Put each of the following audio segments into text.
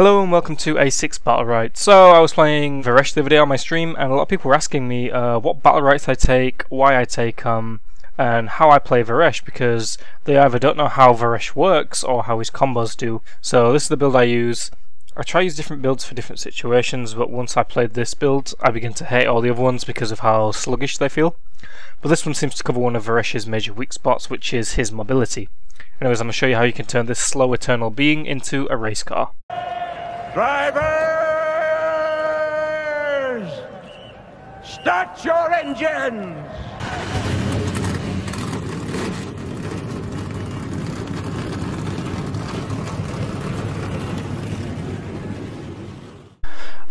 Hello and welcome to A6 Battlerite. So I was playing Varesh the other day on my stream, and a lot of people were asking me what Battlerites I take, why I take them, and how I play Varesh, because they either don't know how Varesh works or how his combos do. So this is the build I use. I try to use different builds for different situations, but once I played this build I begin to hate all the other ones because of how sluggish they feel. But this one seems to cover one of Varesh's major weak spots, which is his mobility. Anyways, I'm going to show you how you can turn this slow eternal being into a race car. Drivers! Start your engines!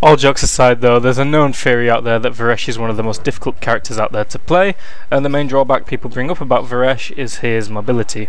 All jokes aside though, there's a known theory out there that Varesh is one of the most difficult characters out there to play, and the main drawback people bring up about Varesh is his mobility.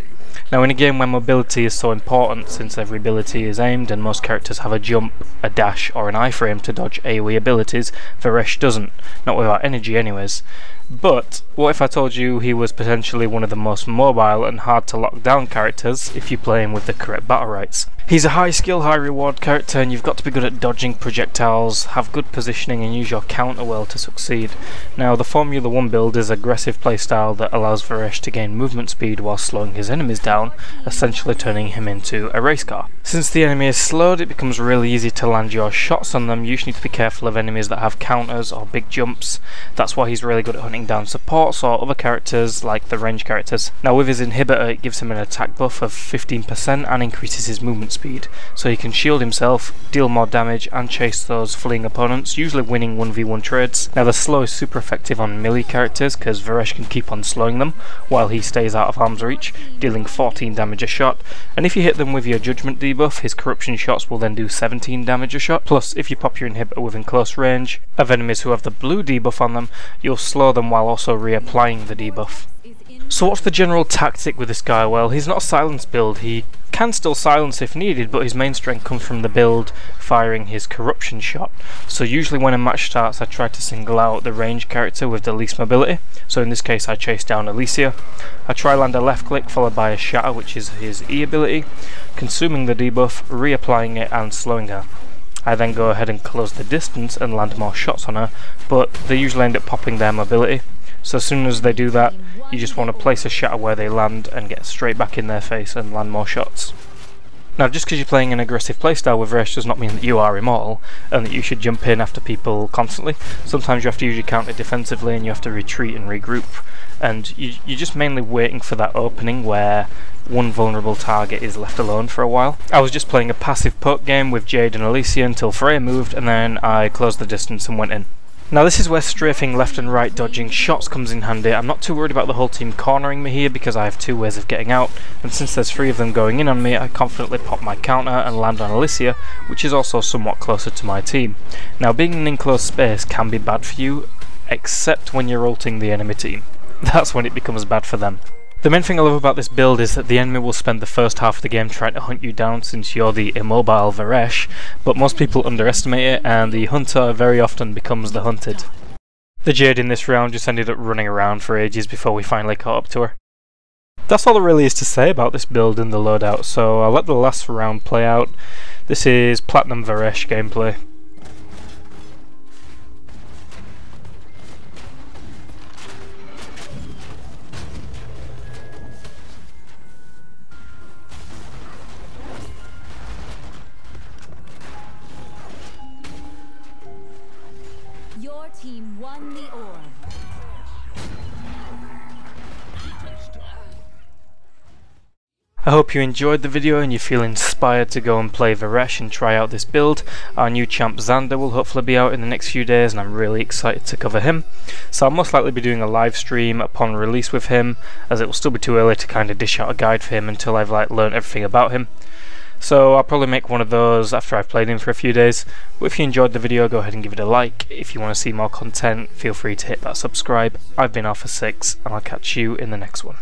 Now in a game where mobility is so important, since every ability is aimed and most characters have a jump, a dash or an iframe to dodge AoE abilities, Varesh doesn't, not without energy anyways. But what if I told you he was potentially one of the most mobile and hard to lock down characters if you play him with the correct Battlerites? He's a high skill, high reward character, and you've got to be good at dodging projectiles, have good positioning and use your counter well to succeed. Now the Formula 1 build is an aggressive playstyle that allows Varesh to gain movement speed while slowing his enemies down, essentially turning him into a race car. Since the enemy is slowed, it becomes really easy to land your shots on them. You just need to be careful of enemies that have counters or big jumps. That's why he's really good at hunting down supports or other characters like the range characters. Now with his inhibitor, it gives him an attack buff of 15% and increases his movement speed, so he can shield himself, deal more damage and chase those fleeing opponents, usually winning 1v1 trades. Now the slow is super effective on melee characters because Varesh can keep on slowing them while he stays out of arm's reach, dealing 14 damage a shot, and if you hit them with your judgment debuff, his corruption shots will then do 17 damage a shot. Plus if you pop your inhibitor within close range of enemies who have the blue debuff on them, you'll slow them while also reapplying the debuff. So what's the general tactic with this guy? Well, he's not a silence build. He can still silence if needed, but his main strength comes from the build firing his corruption shot. So usually when a match starts I try to single out the range character with the least mobility. So in this case I chase down Alicia. I try land a left click followed by a shatter, which is his E ability, consuming the debuff, reapplying it and slowing her. I then go ahead and close the distance and land more shots on her, but they usually end up popping their mobility. So as soon as they do that, you just want to place a shatter where they land and get straight back in their face and land more shots. Now just because you're playing an aggressive playstyle with Varesh does not mean that you are immortal and that you should jump in after people constantly. Sometimes you have to use your counter defensively and you have to retreat and regroup, and you're just mainly waiting for that opening where one vulnerable target is left alone for a while. I was just playing a passive poke game with Jade and Alicia until Freya moved, and then I closed the distance and went in. Now this is where strafing left and right dodging shots comes in handy. I'm not too worried about the whole team cornering me here because I have two ways of getting out, and since there's three of them going in on me, I confidently pop my counter and land on Alicia, which is also somewhat closer to my team. Now being in enclosed space can be bad for you, except when you're ulting the enemy team. That's when it becomes bad for them. The main thing I love about this build is that the enemy will spend the first half of the game trying to hunt you down since you're the immobile Varesh, but most people underestimate it and the hunter very often becomes the hunted. The Jade in this round just ended up running around for ages before we finally caught up to her. That's all there really is to say about this build in the loadout, so I'll let the last round play out. This is Platinum Varesh gameplay. Your team won the orb. I hope you enjoyed the video and you feel inspired to go and play Varesh and try out this build. Our new champ Xander will hopefully be out in the next few days and I'm really excited to cover him. So I'll most likely be doing a live stream upon release with him, as it will still be too early to kind of dish out a guide for him until I've learned everything about him. So I'll probably make one of those after I've played him for a few days. But if you enjoyed the video, go ahead and give it a like. If you want to see more content, feel free to hit that subscribe. I've been Alpha 6 and I'll catch you in the next one.